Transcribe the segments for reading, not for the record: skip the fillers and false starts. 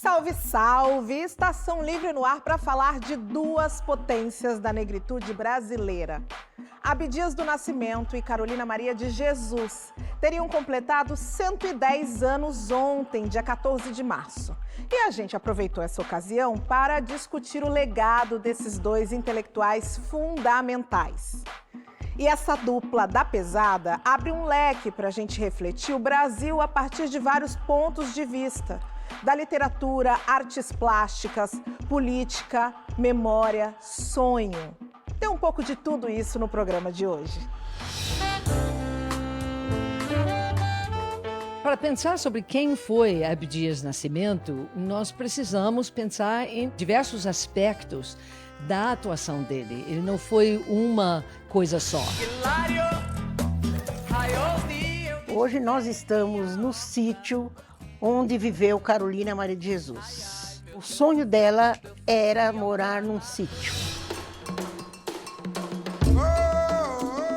Salve, salve! Estação Livre no ar para falar de duas potências da negritude brasileira. Abdias do Nascimento e Carolina Maria de Jesus teriam completado 110 anos ontem, dia 14 de março. E a gente aproveitou essa ocasião para discutir o legado desses dois intelectuais fundamentais. E essa dupla da pesada abre um leque para a gente refletir o Brasil a partir de vários pontos de vista. Da literatura, artes plásticas, política, memória, sonho. Tem um pouco de tudo isso no programa de hoje. Para pensar sobre quem foi Abdias Nascimento, nós precisamos pensar em diversos aspectos da atuação dele. Ele não foi uma coisa só. Hoje nós estamos no sítio onde viveu Carolina Maria de Jesus. O sonho dela era morar num sítio.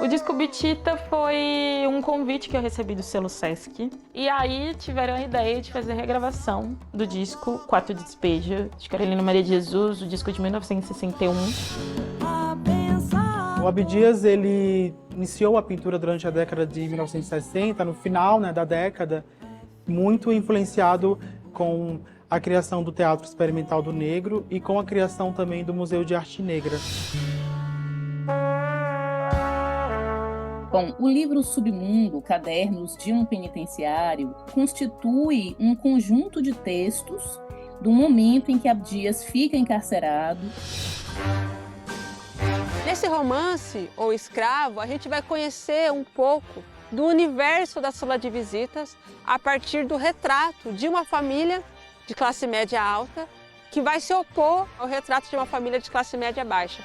O disco Bitita foi um convite que eu recebi do selo Sesc. E aí tiveram a ideia de fazer a regravação do disco Quarto Despejo, de Carolina Maria de Jesus, o disco de 1961. O Abdias, ele iniciou a pintura durante a década de 1960, no final, da década, muito influenciado com a criação do Teatro Experimental do Negro e com a criação também do Museu de Arte Negra. Bom, o livro Submundo, Cadernos de um Penitenciário, constitui um conjunto de textos do momento em que Abdias fica encarcerado. Nesse romance, ou Escravo, a gente vai conhecer um pouco do universo da sala de visitas a partir do retrato de uma família de classe média alta que vai se opor ao retrato de uma família de classe média baixa.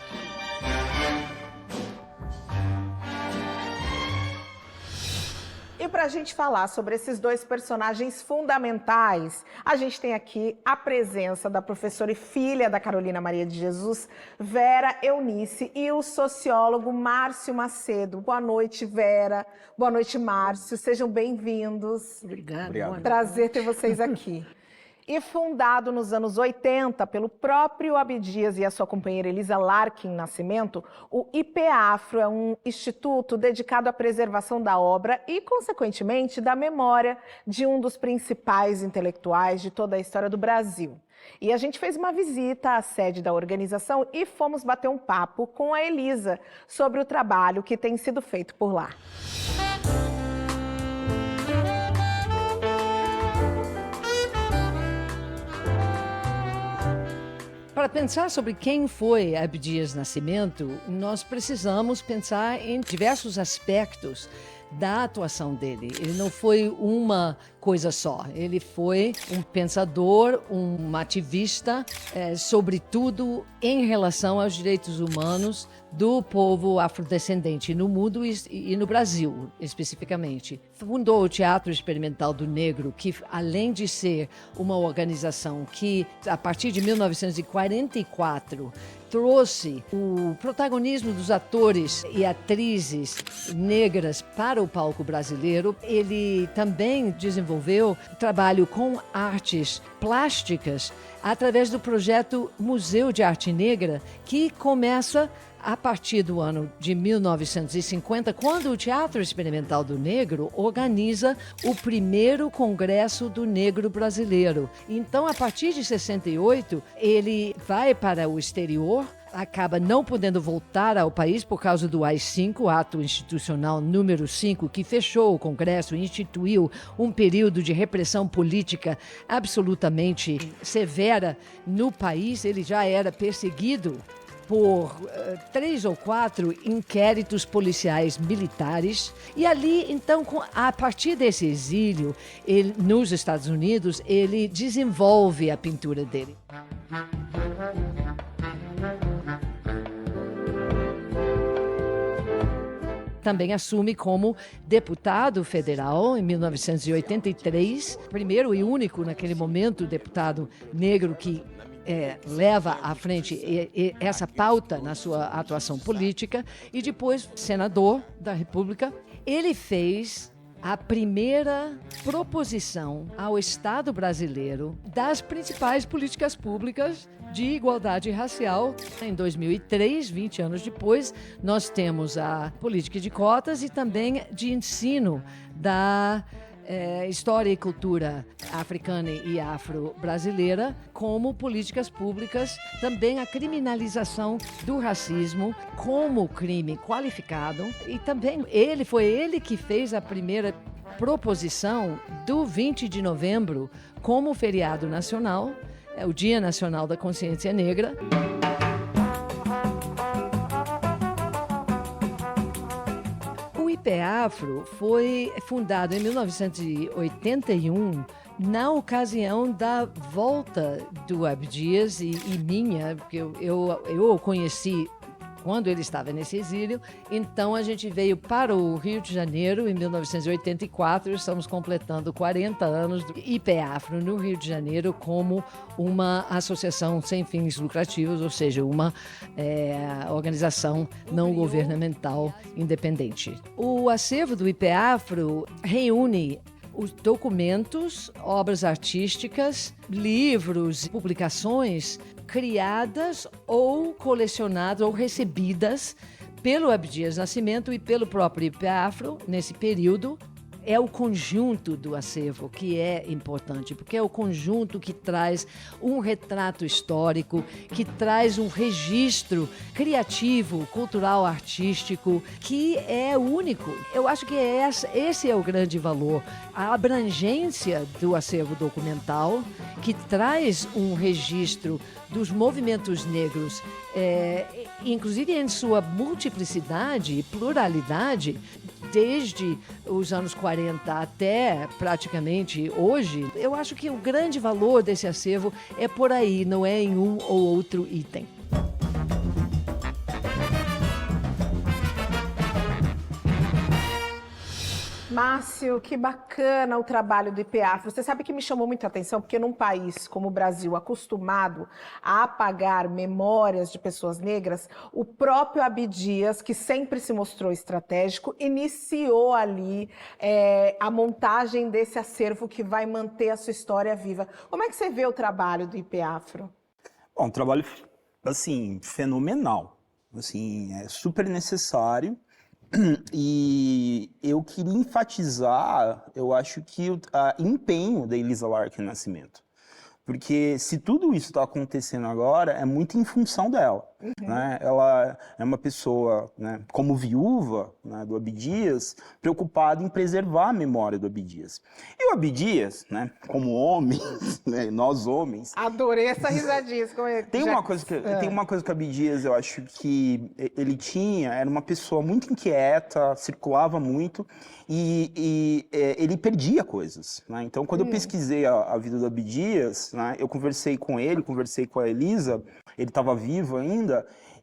E para a gente falar sobre esses dois personagens fundamentais, a gente tem aqui a presença da professora e filha da Carolina Maria de Jesus, Vera Eunice, e o sociólogo Márcio Macedo. Boa noite, Vera. Boa noite, Márcio. Sejam bem-vindos. Obrigado. Prazer ter vocês aqui. E fundado nos anos 80 pelo próprio Abdias e a sua companheira Elisa Larkin Nascimento, o IPAfro é um instituto dedicado à preservação da obra e, consequentemente, da memória de um dos principais intelectuais de toda a história do Brasil. E a gente fez uma visita à sede da organização e fomos bater um papo com a Elisa sobre o trabalho que tem sido feito por lá. Para pensar sobre quem foi Abdias Nascimento, nós precisamos pensar em diversos aspectos da atuação dele. Ele não foi uma coisa só. Ele foi um pensador, um ativista, sobretudo em relação aos direitos humanos do povo afrodescendente no mundo e no Brasil, especificamente. Fundou o Teatro Experimental do Negro, que, além de ser uma organização que, a partir de 1944, trouxe o protagonismo dos atores e atrizes negras para o palco brasileiro. Ele também desenvolveu trabalho com artes plásticas através do projeto Museu de Arte Negra, que começa a partir do ano de 1950, quando o Teatro Experimental do Negro organiza o primeiro Congresso do Negro Brasileiro. Então, a partir de 68, ele vai para o exterior, acaba não podendo voltar ao país por causa do AI-5, Ato Institucional número 5, que fechou o Congresso e instituiu um período de repressão política absolutamente severa no país. Ele já era perseguido por 3 ou 4 inquéritos policiais militares. E ali, então, a partir desse exílio, nos Estados Unidos, ele desenvolve a pintura dele. Também assume como deputado federal em 1983, primeiro e único naquele momento deputado negro que leva à frente essa pauta na sua atuação política, e depois senador da República. Ele fez a primeira proposição ao Estado brasileiro das principais políticas públicas de igualdade racial. Em 2003, 20 anos depois, nós temos a política de cotas e também de ensino da história e cultura africana e afro-brasileira como políticas públicas, também a criminalização do racismo como crime qualificado, e também foi ele que fez a primeira proposição do 20 de novembro como feriado nacional, o Dia Nacional da Consciência Negra. O IPEAFRO foi fundado em 1981 na ocasião da volta do Abdias e minha, porque eu o conheci quando ele estava nesse exílio. Então a gente veio para o Rio de Janeiro em 1984, estamos completando 40 anos do IPEAFRO no Rio de Janeiro como uma associação sem fins lucrativos, ou seja, uma organização não governamental independente. O acervo do IPEAFRO reúne os documentos, obras artísticas, livros, publicações criadas ou colecionadas ou recebidas pelo Abdias Nascimento e pelo próprio IPEAFRO nesse período. É o conjunto do acervo que é importante, porque é o conjunto que traz um retrato histórico, que traz um registro criativo, cultural, artístico, que é único. Eu acho que esse é o grande valor, a abrangência do acervo documental, que traz um registro dos movimentos negros, inclusive em sua multiplicidade e pluralidade, desde os anos 40 até praticamente hoje. Eu acho que o grande valor desse acervo é por aí, não é em um ou outro item. Márcio, que bacana o trabalho do IPEAFRO. Você sabe que me chamou muita atenção, porque num país como o Brasil, acostumado a apagar memórias de pessoas negras, o próprio Abdias, que sempre se mostrou estratégico, iniciou ali a montagem desse acervo que vai manter a sua história viva. Como é que você vê o trabalho do IPEAFRO? Bom, um trabalho, assim, fenomenal. Assim, é super necessário. E eu queria enfatizar, eu acho que o empenho da Elisa Larkin Nascimento. Porque se tudo isso está acontecendo agora, é muito em função dela. Né? Ela é uma pessoa, né, como viúva, né, do Abdias, preocupada em preservar a memória do Abdias. E o Abdias, né, como homem, né, nós homens... Adorei essa risadinha. Tem uma coisa que o Abdias, eu acho que ele era uma pessoa muito inquieta, circulava muito e ele perdia coisas. Né? Então, quando eu pesquisei a vida do Abdias, né, eu conversei com ele, conversei com a Elisa, ele estava vivo ainda,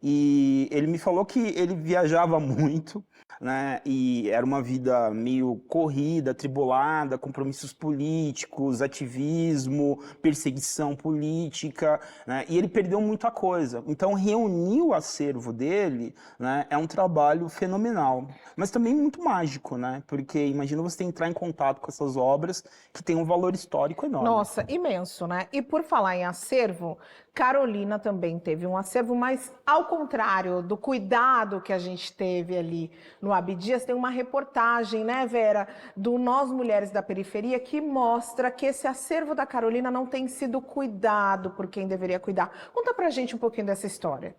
e ele me falou que ele viajava muito, né, e era uma vida meio corrida, atribulada, compromissos políticos, ativismo, perseguição política, né, e ele perdeu muita coisa. Então, reunir o acervo dele, né, é um trabalho fenomenal, mas também muito mágico, né, porque imagina você entrar em contato com essas obras que têm um valor histórico enorme. Nossa, imenso, né? E por falar em acervo, Carolina também teve um acervo, mas ao contrário do cuidado que a gente teve ali no Abdias, tem uma reportagem, né, Vera, do Nós Mulheres da Periferia, que mostra que esse acervo da Carolina não tem sido cuidado por quem deveria cuidar. Conta pra gente um pouquinho dessa história.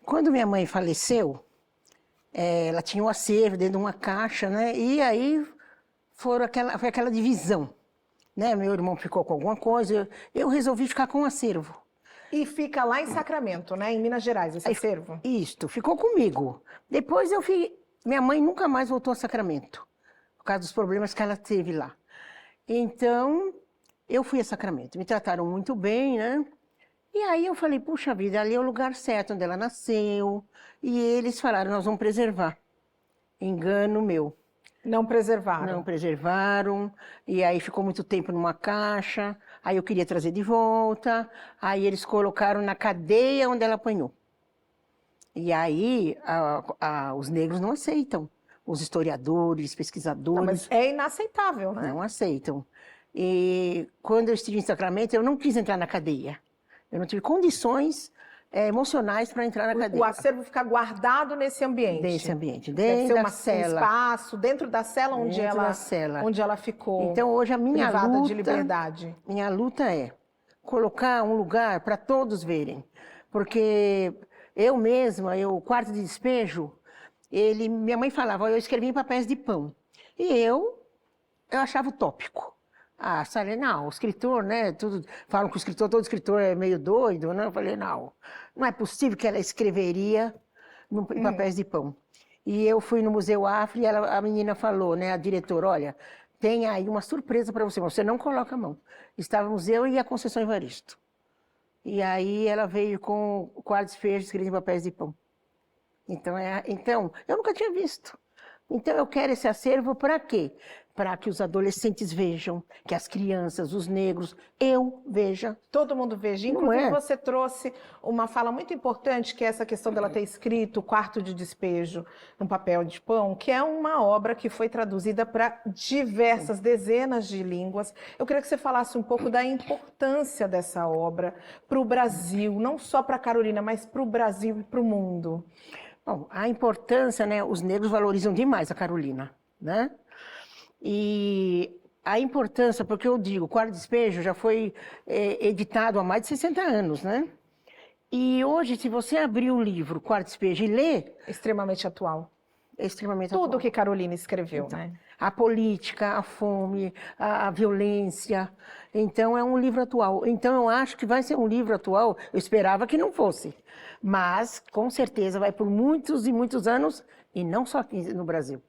Quando minha mãe faleceu, ela tinha um acervo dentro de uma caixa, né? E aí foi aquela divisão. Né? Meu irmão ficou com alguma coisa, eu resolvi ficar com o acervo. E fica lá em Sacramento, né? Em Minas Gerais, esse acervo? Isto, ficou comigo. Depois minha mãe nunca mais voltou a Sacramento, por causa dos problemas que ela teve lá. Então, eu fui a Sacramento, me trataram muito bem, né? E aí eu falei, puxa vida, ali é o lugar certo onde ela nasceu. E eles falaram, nós vamos preservar. Engano meu. Não preservaram? Não preservaram, e aí ficou muito tempo numa caixa, aí eu queria trazer de volta, aí eles colocaram na cadeia onde ela apanhou. E aí os negros não aceitam. Os historiadores, pesquisadores... Não, mas é inaceitável, né? Não aceitam. E quando eu estive em Sacramento, eu não quis entrar na cadeia. Eu não tive condições emocionais para entrar na cadeia. O acervo fica guardado nesse ambiente. Nesse ambiente, Deve dentro ser da um cela. espaço, dentro da cela onde Dentro da cela. onde ela ficou Então hoje a minha privada luta, de liberdade. minha luta é colocar um lugar para todos verem. Porque eu mesma, o quarto de despejo, minha mãe falava, eu escrevia em papéis de pão. E eu achava utópico. Ah, falei, não, o escritor, né, falam que todo escritor é meio doido, né? Eu falei, não é possível que ela escreveria em papéis de pão. E eu fui no Museu Afro e a menina falou, né, a diretora, olha, tem aí uma surpresa para você, mas você não coloca a mão. Estávamos eu e a Conceição Evaristo. E aí ela veio com o quadro de despejo escrito em papéis de pão. Então, eu nunca tinha visto. Então, eu quero esse acervo para quê? Para que os adolescentes vejam, que as crianças, os negros, eu veja. Todo mundo veja. Inclusive, você trouxe uma fala muito importante, que é essa questão dela ter escrito Quarto de Despejo no papel de pão, que é uma obra que foi traduzida para diversas, dezenas de línguas. Eu queria que você falasse um pouco da importância dessa obra para o Brasil, não só para a Carolina, mas para o Brasil e para o mundo. Bom, a importância, né, os negros valorizam demais a Carolina, né? E a importância, porque eu digo, o Quarto de Despejo já foi editado há mais de 60 anos, né? E hoje, se você abrir o livro Quarto de Despejo e ler... Extremamente atual. É extremamente atual. Tudo que Carolina escreveu, então, né? A política, a fome, a violência. Então, é um livro atual. Então, eu acho que vai ser um livro atual. Eu esperava que não fosse. Mas, com certeza, vai por muitos e muitos anos, e não só aqui no Brasil.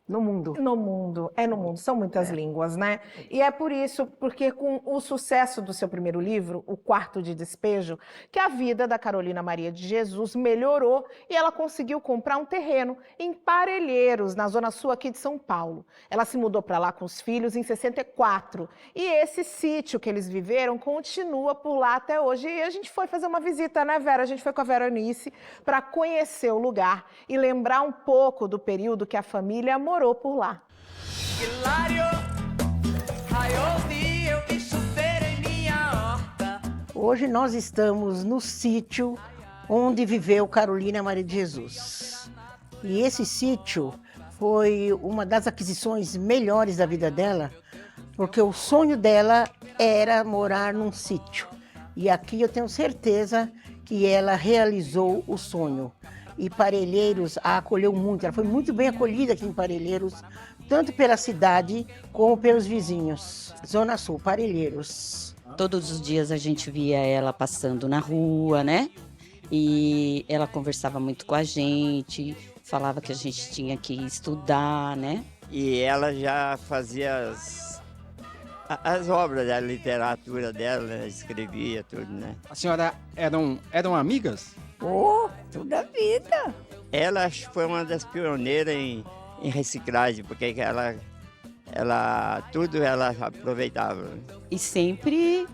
No mundo. No mundo, no mundo. São muitas línguas, né? E é por isso, porque com o sucesso do seu primeiro livro, O Quarto de Despejo, que a vida da Carolina Maria de Jesus melhorou e ela conseguiu comprar um terreno em Parelheiros, na zona sul aqui de São Paulo. Ela se mudou para lá com os filhos em 64. E esse sítio que eles viveram continua por lá até hoje. E a gente foi fazer uma visita, né, Vera? A gente foi com a Veronice para conhecer o lugar e lembrar um pouco do período que a família morou por lá. Hoje nós estamos no sítio onde viveu Carolina Maria de Jesus. E esse sítio foi uma das aquisições melhores da vida dela, porque o sonho dela era morar num sítio. E aqui eu tenho certeza que ela realizou o sonho. E Parelheiros a acolheu muito, ela foi muito bem acolhida aqui em Parelheiros, tanto pela cidade como pelos vizinhos. Zona Sul, Parelheiros. Todos os dias a gente via ela passando na rua, né? E ela conversava muito com a gente, falava que a gente tinha que estudar, né? E ela já fazia as obras da literatura dela, né? Escrevia tudo, né? A senhora eram amigas? Oh, toda a vida. Ela foi uma das pioneiras em reciclagem, porque tudo ela aproveitava. E sempre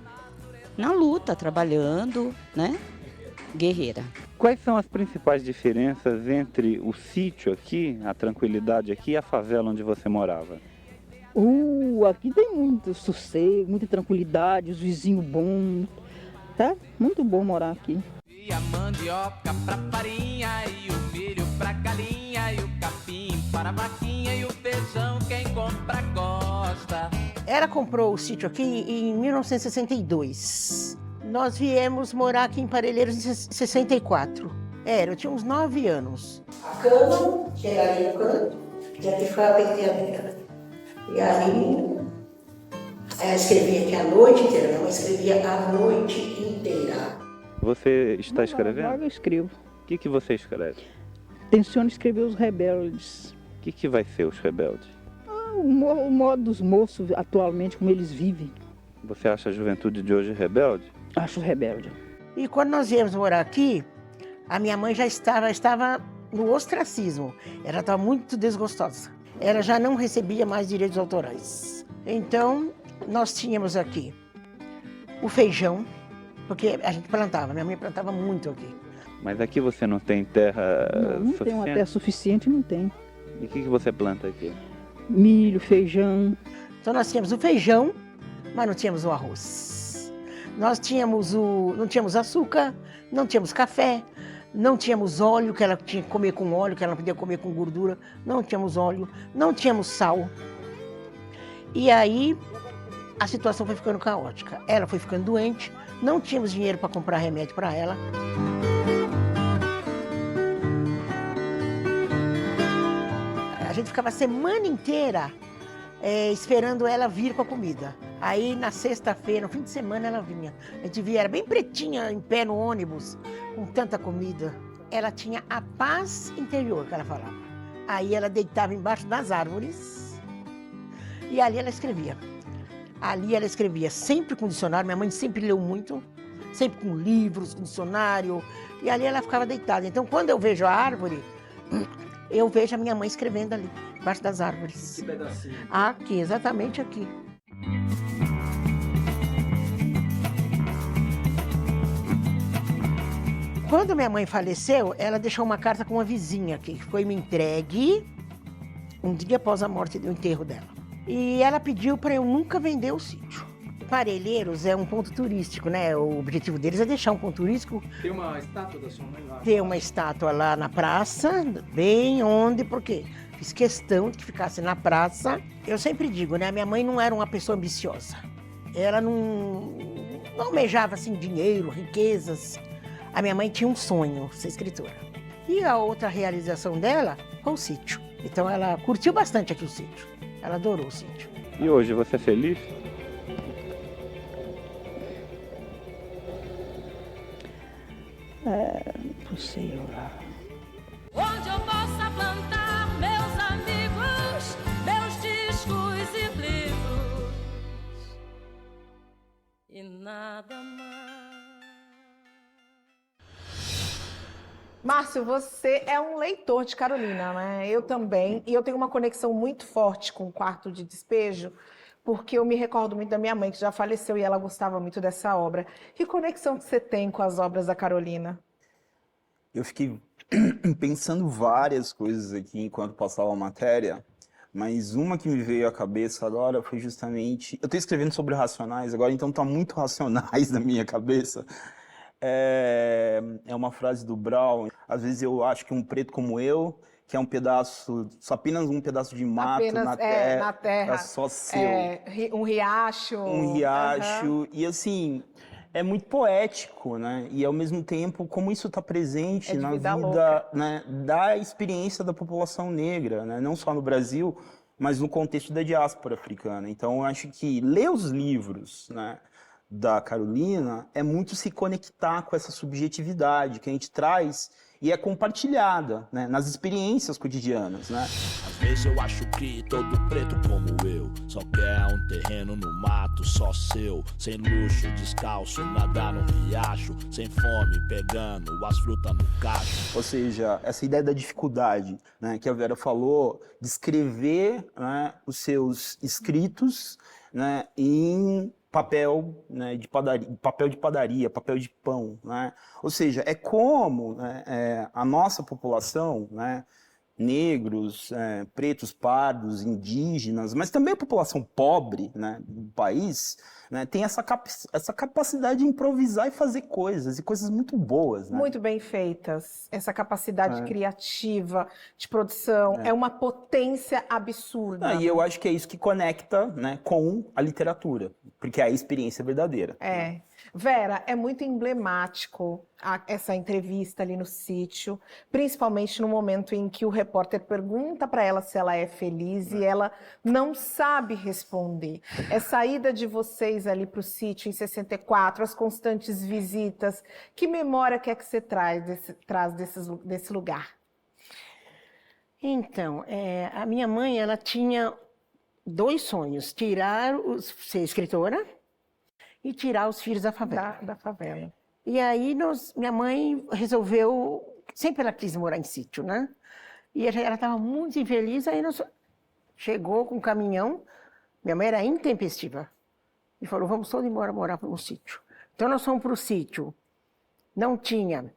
na luta, trabalhando, né? Guerreira. Quais são as principais diferenças entre o sítio aqui, a tranquilidade aqui, e a favela onde você morava? Aqui tem muito sossego, muita tranquilidade, os vizinhos bons, tá? Muito bom morar aqui. E a mandioca pra farinha, e o milho pra galinha, e o capim para a vaquinha, e o feijão quem compra gosta. Ela comprou o sítio aqui em 1962. Nós viemos morar aqui em Parelheiros em 64. Eu tinha uns 9 anos. A cama, que era ali no canto, e aqui ficava a penteadeira. E aí, ela escrevia aqui a noite inteira, minha mãe escrevia a noite inteira. Você está escrevendo? Agora eu escrevo. O que você escreve? Tenciono escrever Os Rebeldes. O que vai ser Os Rebeldes? O modo dos moços atualmente, como eles vivem. Você acha a juventude de hoje rebelde? Acho rebelde. E quando nós viemos morar aqui, a minha mãe já estava no ostracismo. Ela estava muito desgostosa. Ela já não recebia mais direitos autorais. Então, nós tínhamos aqui o feijão, porque a gente plantava, minha mãe plantava muito aqui. Mas aqui você não tem terra Não tem uma terra suficiente, não tem. E o que você planta aqui? Milho, feijão. Então nós tínhamos o feijão, mas não tínhamos o arroz. Nós tínhamos não tínhamos açúcar, não tínhamos café, não tínhamos óleo, que ela tinha que comer com óleo, que ela não podia comer com gordura, não tínhamos óleo, não tínhamos sal. E aí a situação foi ficando caótica. Ela foi ficando doente, não tínhamos dinheiro para comprar remédio para ela. A gente ficava a semana inteira esperando ela vir com a comida. Aí na sexta-feira, no fim de semana, ela vinha. A gente via, era bem pretinha, em pé no ônibus, com tanta comida. Ela tinha a paz interior, que ela falava. Aí ela deitava embaixo das árvores e ali ela escrevia. Ali ela escrevia sempre com dicionário, minha mãe sempre leu muito, sempre com livros, com dicionário, e ali ela ficava deitada. Então quando eu vejo a árvore, eu vejo a minha mãe escrevendo ali, embaixo das árvores. Que pedacinho? Aqui, exatamente aqui. Quando minha mãe faleceu, ela deixou uma carta com uma vizinha aqui, que foi me entregue um dia após a morte do enterro dela. E ela pediu para eu nunca vender o sítio. Parelheiros é um ponto turístico, né? O objetivo deles é deixar um ponto turístico. Tem uma estátua da sua mãe lá? Tem uma estátua lá na praça, bem onde, porque fiz questão de que ficasse na praça. Eu sempre digo, né? Minha mãe não era uma pessoa ambiciosa. Ela não almejava, assim, dinheiro, riquezas. A minha mãe tinha um sonho, ser escritora. E a outra realização dela foi o sítio. Então ela curtiu bastante aqui o sítio. Ela adorou o sítio. E hoje, você é feliz? Não sei lá. Onde eu possa plantar meus amigos, meus discos e livros e nada mais. Márcio, você é um leitor de Carolina, né? Eu também. E eu tenho uma conexão muito forte com o Quarto de Despejo, porque eu me recordo muito da minha mãe, que já faleceu e ela gostava muito dessa obra. Que conexão que você tem com as obras da Carolina? Eu fiquei pensando várias coisas aqui enquanto passava a matéria, mas uma que me veio à cabeça agora foi justamente... Eu estou escrevendo sobre Racionais agora, então está muito Racionais na minha cabeça. É uma frase do Brown. Às vezes eu acho que um preto como eu, que é um pedaço, só apenas um pedaço de mato na terra, é só seu. Um riacho. Um riacho. E assim, é muito poético, né? E ao mesmo tempo, como isso está presente na vida, né, da experiência da população negra, né? Não só no Brasil, mas no contexto da diáspora africana. Então eu acho que ler os livros, né, da Carolina é muito se conectar com essa subjetividade que a gente traz e é compartilhada, né, nas experiências cotidianas, né? Às vezes eu acho que todo preto como eu só quer um terreno no mato só seu, sem luxo, descalço, nadar no riacho, sem fome, pegando as frutas no cacho. Ou seja, essa ideia da dificuldade, né, que a Vera falou, de escrever, né, os seus escritos, né, em papel, né, de padaria, papel de pão, né? Ou seja, é como, né, a nossa população, né, negros, pretos, pardos, indígenas, mas também a população pobre, né, do país, né, tem essa capacidade de improvisar e fazer coisas, e coisas muito boas. Né? Muito bem feitas. Essa capacidade criativa, de produção, é uma potência absurda. E eu acho que é isso que conecta, né, com a literatura, porque é a experiência verdadeira. Vera, é muito emblemático essa entrevista ali no sítio, principalmente no momento em que o repórter pergunta para ela se ela é feliz e ela não sabe responder. Essa ida de vocês ali para o sítio em 64, as constantes visitas, que memória que é que você traz desse lugar? Então, a minha mãe, ela tinha 2 sonhos, ser escritora e tirar os filhos da favela. Da favela. E aí minha mãe resolveu, sempre ela quis morar em sítio, né? E ela estava muito infeliz, aí chegou com um caminhão, minha mãe era intempestiva, e falou, vamos todos embora morar no sítio. Então nós fomos para o sítio, não tinha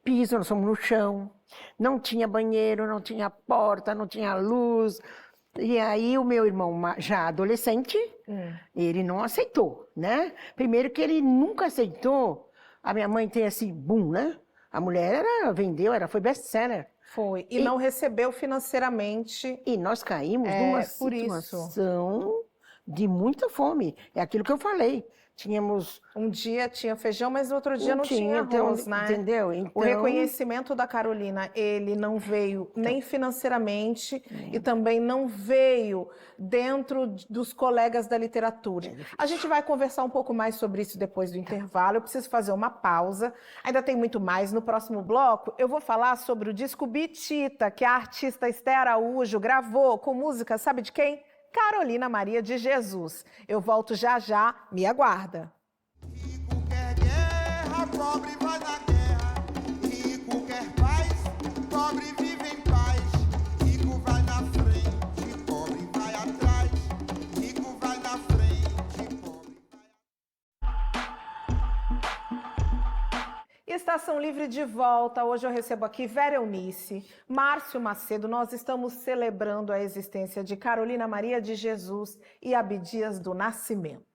piso, nós fomos no chão. Não tinha banheiro, não tinha porta, não tinha luz. E aí o meu irmão, já adolescente, ele não aceitou, né? Primeiro que ele nunca aceitou. A minha mãe tem esse boom, né? A mulher vendeu, foi best-seller. Foi. E não recebeu financeiramente. E nós caímos numa situação de muita fome. É aquilo que eu falei. Tínhamos... Um dia tinha feijão, mas no outro dia não tinha arroz, né? Entendeu? Então... O reconhecimento da Carolina, ele não veio nem financeiramente e também não veio dentro dos colegas da literatura. A gente vai conversar um pouco mais sobre isso depois do intervalo. Eu preciso fazer uma pausa. Ainda tem muito mais. No próximo bloco, eu vou falar sobre o disco Bitita, que a artista Esther Araújo gravou com música, sabe de quem? Carolina Maria de Jesus. Eu volto já já, me aguarda. Rico quer guerra, pobre vai na guerra. Rico quer paz, pobre vive em paz. Rico vai na frente, pobre vai atrás. Rico vai na frente, pobre vai atrás. Estação Livre de volta. Hoje eu recebo aqui Vera Eunice, Márcio Macedo. Nós estamos celebrando a existência de Carolina Maria de Jesus e Abdias do Nascimento.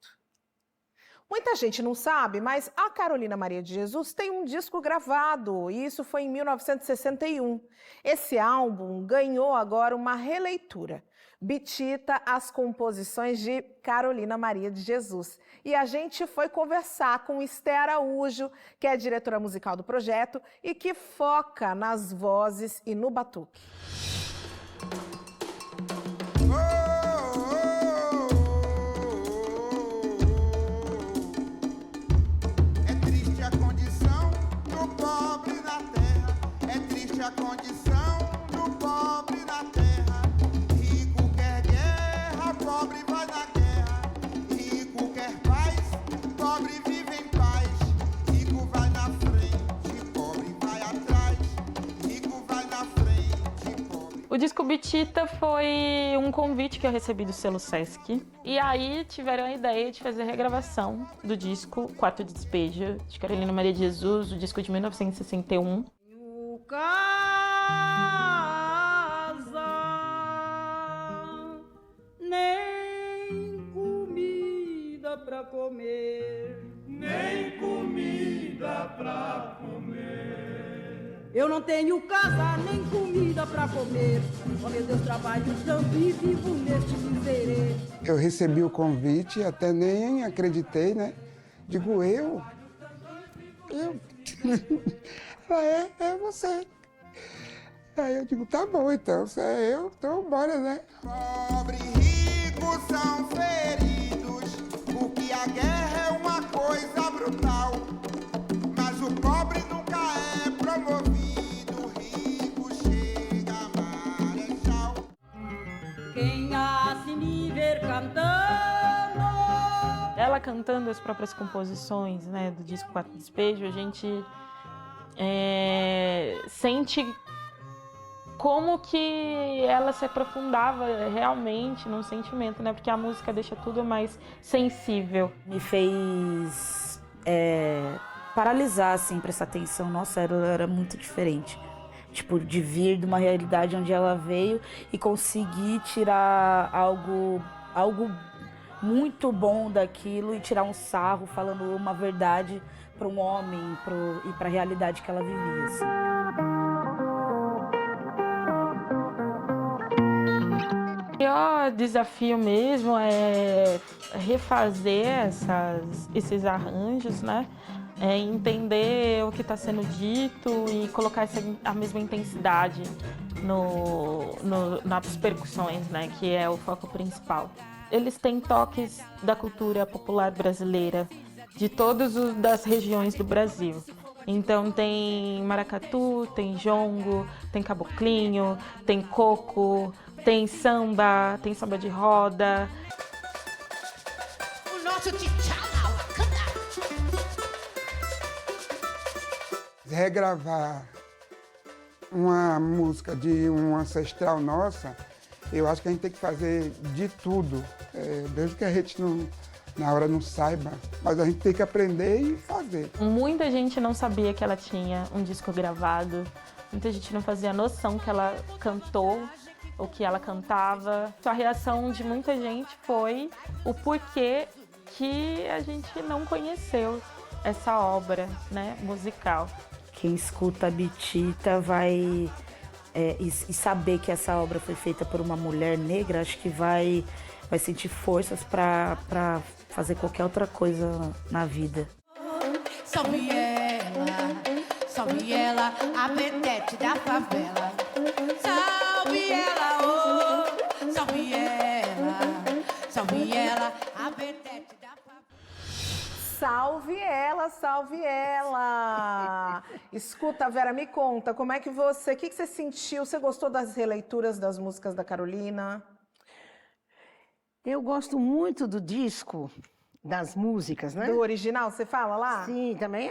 Muita gente não sabe, mas a Carolina Maria de Jesus tem um disco gravado, e isso foi em 1961. Esse álbum ganhou agora uma releitura. Bitita, as composições de Carolina Maria de Jesus. E a gente foi conversar com Esther Araújo, que é diretora musical do projeto e que foca nas vozes e no batuque. É triste a condição do pobre na terra. É triste a condição do pobre na terra. Pobre vai na guerra, rico quer paz, pobre vive em paz. Rico vai na frente, pobre vai atrás. Rico vai na frente, pobre... O disco Bitita foi um convite que eu recebi do selo Sesc. E aí tiveram a ideia de fazer a regravação do disco Quarto de Despejo, de Carolina Maria de Jesus, o disco de 1961. Nem comida pra comer, nem comida pra comer. Eu não tenho casa nem comida pra comer. Oh meu Deus, trabalho tanto e vivo neste miserê. Eu recebi o convite, até nem acreditei, né? Digo, eu? É você. Aí eu digo, tá bom então, se é eu, então bora, né? Pobre e rico são feridos, porque a guerra é uma coisa brutal. Mas o pobre nunca é promovido, o rico chega a marechal. Quem há se me ver cantando. Ela cantando as próprias composições, né, do disco Quarto de Despejo, a gente sente como que ela se aprofundava realmente num sentimento, né? Porque a música deixa tudo mais sensível. Me fez paralisar, assim, prestar atenção. Nossa, era muito diferente. Tipo, de vir de uma realidade onde ela veio e conseguir tirar algo muito bom daquilo e tirar um sarro falando uma verdade para um homem e para a realidade que ela vivia, assim. O maior desafio mesmo é refazer esses arranjos, né? Entender o que está sendo dito e colocar a mesma intensidade nas percussões, né? Que é o foco principal. Eles têm toques da cultura popular brasileira, de todas das regiões do Brasil. Então tem maracatu, tem jongo, tem caboclinho, tem coco, tem samba de roda. O nosso tchau, Regravar uma música de um ancestral nossa, eu acho que a gente tem que fazer de tudo, desde que a gente na hora não saiba, mas a gente tem que aprender e fazer. Muita gente não sabia que ela tinha um disco gravado, muita gente não fazia noção que ela cantou ou que ela cantava. A reação de muita gente foi o porquê que a gente não conheceu essa obra, né, musical. Quem escuta a Bitita vai e saber que essa obra foi feita por uma mulher negra, acho que vai sentir forças para fazer qualquer outra coisa na vida. Salve ela, a vedete da favela. Salve ela, oh, salve ela, a vedete da favela. Salve ela, salve ela! Escuta, Vera, me conta, como é que o que você sentiu? Você gostou das releituras das músicas da Carolina? Eu gosto muito do disco, das músicas, né? Do original, você fala lá? Sim, também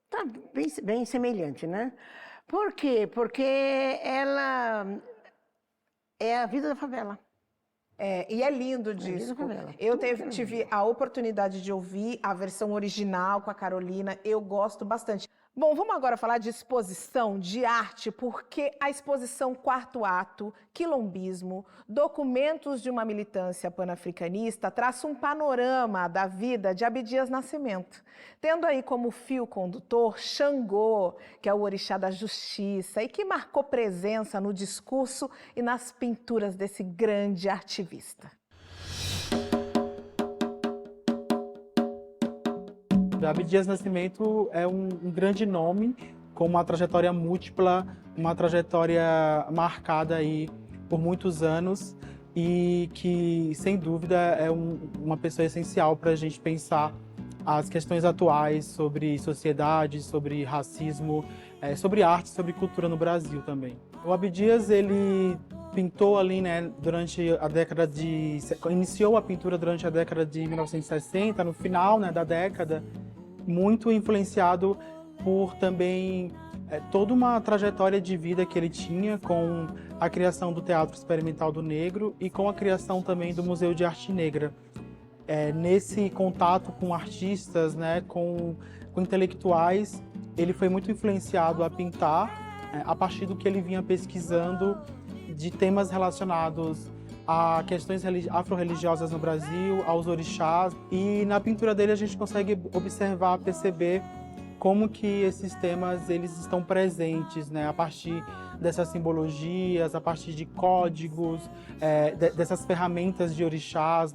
tá bem semelhante, né? Por quê? Porque ela é a vida da favela. E é lindo o disco. Eu tive a oportunidade de ouvir a versão original com a Carolina, eu gosto bastante. Bom, vamos agora falar de exposição, de arte, porque a exposição Quarto Ato, Quilombismo, Documentos de uma Militância Panafricanista, traça um panorama da vida de Abdias Nascimento, tendo aí como fio condutor Xangô, que é o orixá da justiça e que marcou presença no discurso e nas pinturas desse grande ativista. Abdias Nascimento é um grande nome, com uma trajetória múltipla, uma trajetória marcada aí por muitos anos e que, sem dúvida, é uma pessoa essencial para a gente pensar as questões atuais sobre sociedade, sobre racismo, sobre arte, sobre cultura no Brasil também. O Abdias, ele pintou ali, né, durante a década de... Iniciou a pintura durante a década de 1960, no final, né, da década, muito influenciado por também toda uma trajetória de vida que ele tinha com a criação do Teatro Experimental do Negro e com a criação também do Museu de Arte Negra. Nesse contato com artistas, né, com intelectuais, ele foi muito influenciado a pintar a partir do que ele vinha pesquisando de temas relacionados a questões afro-religiosas no Brasil, aos orixás. E na pintura dele a gente consegue observar, perceber como que esses temas eles estão presentes, né, a partir dessas simbologias, a partir de códigos, dessas ferramentas de orixás.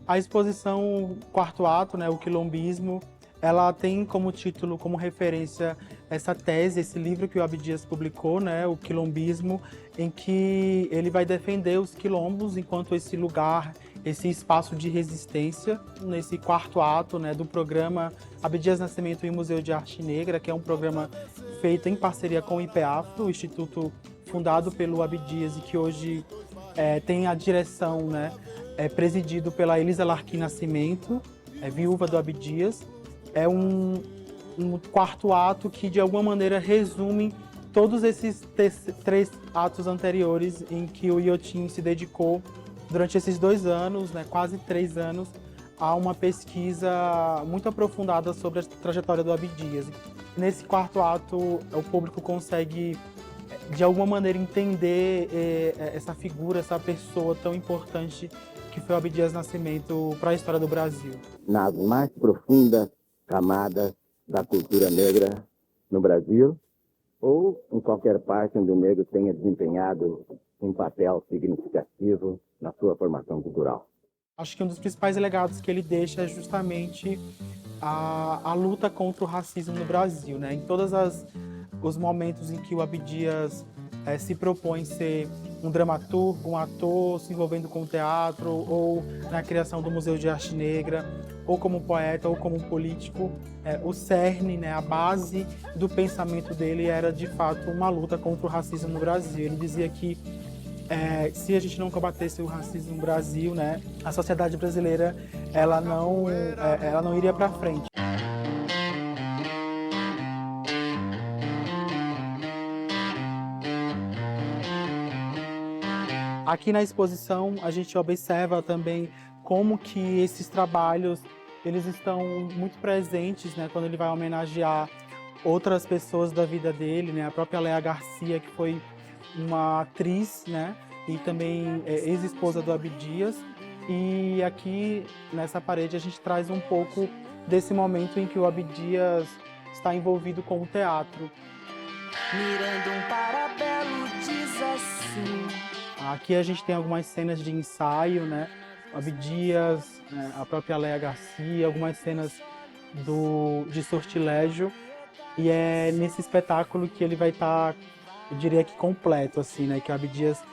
A exposição Quarto Ato, né, o Quilombismo, ela tem como título, como referência, essa tese, esse livro que o Abdias publicou, né, o Quilombismo, em que ele vai defender os quilombos enquanto esse lugar, esse espaço de resistência, nesse quarto ato, né, do programa Abdias Nascimento e Museu de Arte Negra, que é um programa feito em parceria com o IPEAFRO, o instituto fundado pelo Abdias e que hoje tem a direção, né, presidido pela Elisa Larquim Nascimento, viúva do Abdias. É um quarto ato que, de alguma maneira, resume todos esses 3 atos anteriores em que o Iotim se dedicou durante esses 2 anos, né, quase 3 anos, a uma pesquisa muito aprofundada sobre a trajetória do Abdias. Nesse quarto ato, o público consegue, de alguma maneira, entender essa figura, essa pessoa tão importante que foi o Abdias Nascimento para a história do Brasil. Nas mais profundas camadas da cultura negra no Brasil ou em qualquer parte onde o negro tenha desempenhado um papel significativo na sua formação cultural. Acho que um dos principais legados que ele deixa é justamente a luta contra o racismo no Brasil, né? Em todos os momentos em que o Abdias se propõe ser um dramaturgo, um ator, se envolvendo com o teatro, ou na criação do Museu de Arte Negra, ou como poeta, ou como político, o cerne, né, a base do pensamento dele era, de fato, uma luta contra o racismo no Brasil. Ele dizia que se a gente não combatesse o racismo no Brasil, né, a sociedade brasileira ela não iria para frente. Aqui na exposição a gente observa também como que esses trabalhos eles estão muito presentes, né, quando ele vai homenagear outras pessoas da vida dele, né, a própria Léa Garcia, que foi uma atriz, né, e também ex-esposa do Abdias. E aqui nessa parede a gente traz um pouco desse momento em que o Abdias está envolvido com o teatro. Mirando um parabelo diz assim. Aqui a gente tem algumas cenas de ensaio, né? Abdias, né? A própria Léa Garcia, algumas cenas de Sortilégio. E é nesse espetáculo que ele vai estar, eu diria que completo, assim, né? Que o Abdias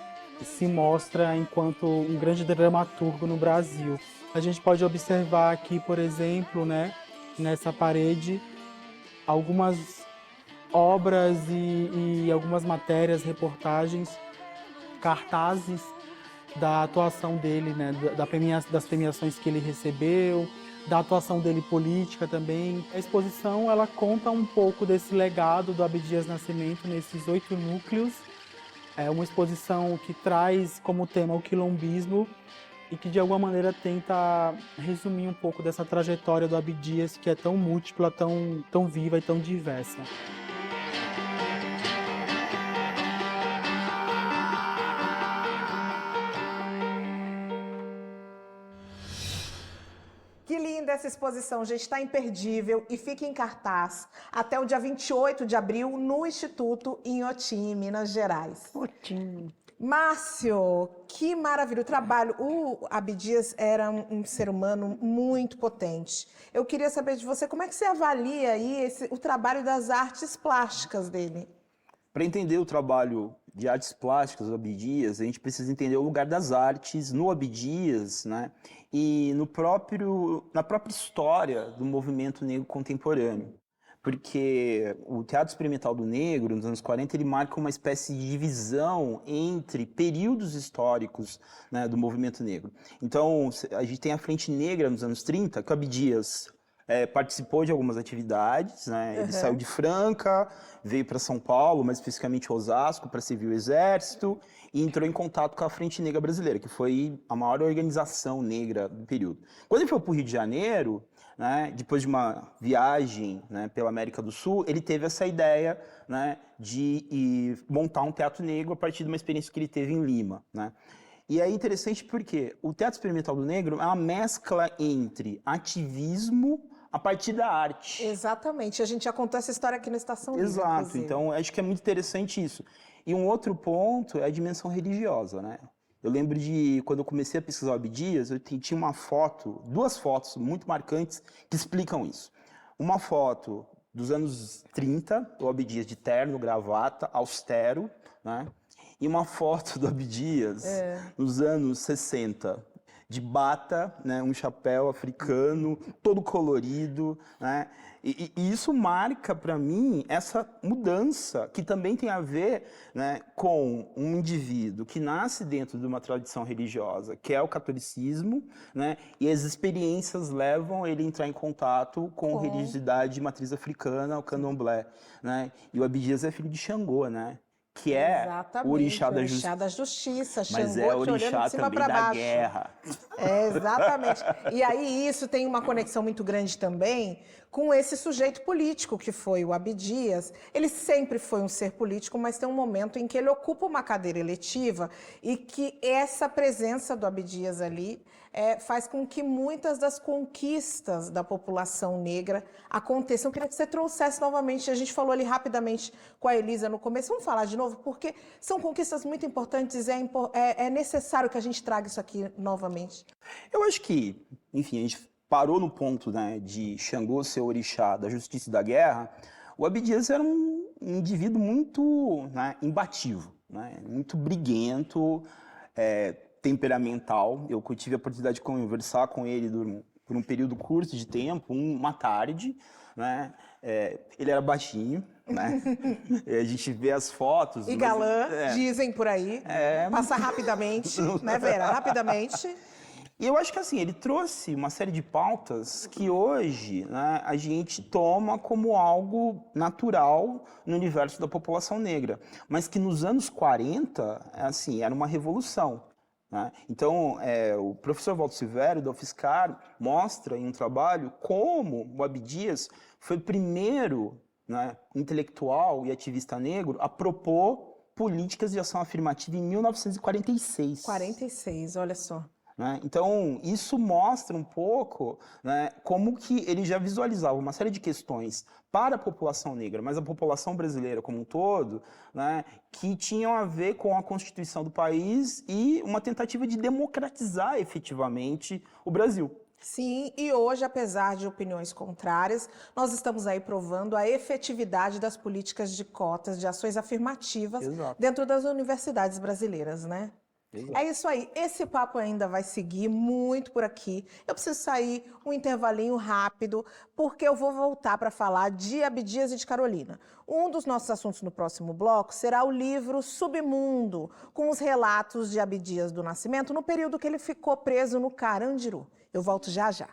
se mostra enquanto um grande dramaturgo no Brasil. A gente pode observar aqui, por exemplo, né? Nessa parede, algumas obras e algumas matérias, reportagens, cartazes da atuação dele, né, das premiações que ele recebeu, da atuação dele política também. A exposição ela conta um pouco desse legado do Abdias Nascimento nesses 8 núcleos. É uma exposição que traz como tema o quilombismo e que de alguma maneira tenta resumir um pouco dessa trajetória do Abdias, que é tão múltipla, tão viva e tão diversa. Que linda essa exposição, gente, está imperdível e fica em cartaz até o dia 28 de abril no Instituto Inhotim, em Minas Gerais. Márcio, que maravilha, o trabalho. O Abdias era um ser humano muito potente. Eu queria saber de você, como é que você avalia aí o trabalho das artes plásticas dele? Para entender o trabalho de artes plásticas do Abdias, a gente precisa entender o lugar das artes no Abdias, né? E na própria história do movimento negro contemporâneo. Porque o teatro experimental do negro, nos anos 40, ele marca uma espécie de divisão entre períodos históricos, né, do movimento negro. Então, a gente tem a Frente Negra nos anos 30, que o Abdias participou de algumas atividades, né? Ele saiu de Franca, veio para São Paulo, mais especificamente Osasco, para servir o Exército, e entrou em contato com a Frente Negra Brasileira, que foi a maior organização negra do período. Quando ele foi para o Rio de Janeiro, né, depois de uma viagem, né, pela América do Sul, ele teve essa ideia, né, de montar um teatro negro a partir de uma experiência que ele teve em Lima, né? E é interessante porque o teatro experimental do negro é uma mescla entre ativismo a partir da arte. Exatamente, a gente já contou essa história aqui na Estação Livre. Exato, inclusive. Então acho que é muito interessante isso. E um outro ponto é a dimensão religiosa, né? Eu lembro de, quando eu comecei a pesquisar o Abdias, eu tinha uma foto, 2 fotos muito marcantes que explicam isso. Uma foto dos anos 30, o Abdias de terno, gravata, austero, né? E uma foto do Abdias nos anos 60, de bata, né, um chapéu africano, todo colorido, né? E isso marca para mim essa mudança que também tem a ver, né, com um indivíduo que nasce dentro de uma tradição religiosa, que é o catolicismo, né, e as experiências levam ele a entrar em contato com religiosidade de matriz africana, o candomblé, né? E o Abdias é filho de Xangô, né? Que é o orixá da justiça. Mas Xangô, é o orixá de cima também da baixo. guerra. Exatamente. E aí isso tem uma conexão muito grande também com esse sujeito político que foi o Abdias. Ele sempre foi um ser político, mas tem um momento em que ele ocupa uma cadeira eletiva e que essa presença do Abdias ali faz com que muitas das conquistas da população negra aconteçam. Eu queria que você trouxesse novamente, a gente falou ali rapidamente com a Elisa no começo, vamos falar de novo, porque são conquistas muito importantes e é necessário que a gente traga isso aqui novamente. Eu acho que, enfim, a gente parou no ponto, né, de Xangô ser o orixá da justiça e da guerra. O Abdias era um indivíduo muito, né, imbatível, né, muito briguento, temperamental. Eu tive a oportunidade de conversar com ele por um período curto de tempo, uma tarde, né? Ele era baixinho, né? A gente vê as fotos. E galã, dizem por aí. Passa rapidamente, né, Vera? Rapidamente. E eu acho que assim, ele trouxe uma série de pautas que hoje, né, a gente toma como algo natural no universo da população negra, mas que nos anos 40, assim, era uma revolução. Né? Então, o professor Walter Silvério, da UFSCar, mostra em um trabalho como o Abdias foi o primeiro, né, intelectual e ativista negro a propor políticas de ação afirmativa em 1946. 46, olha só. Né? Então, isso mostra um pouco, né, como que ele já visualizava uma série de questões para a população negra, mas a população brasileira como um todo, né, que tinham a ver com a constituição do país e uma tentativa de democratizar efetivamente o Brasil. Sim, e hoje, apesar de opiniões contrárias, nós estamos aí provando a efetividade das políticas de cotas, de ações afirmativas dentro das universidades brasileiras, né? Exato. É isso aí, esse papo ainda vai seguir muito por aqui. Eu preciso sair um intervalinho rápido, porque eu vou voltar para falar de Abdias e de Carolina. Um dos nossos assuntos no próximo bloco será o livro Submundo, com os relatos de Abdias do Nascimento no período que ele ficou preso no Carandiru. Eu volto já já.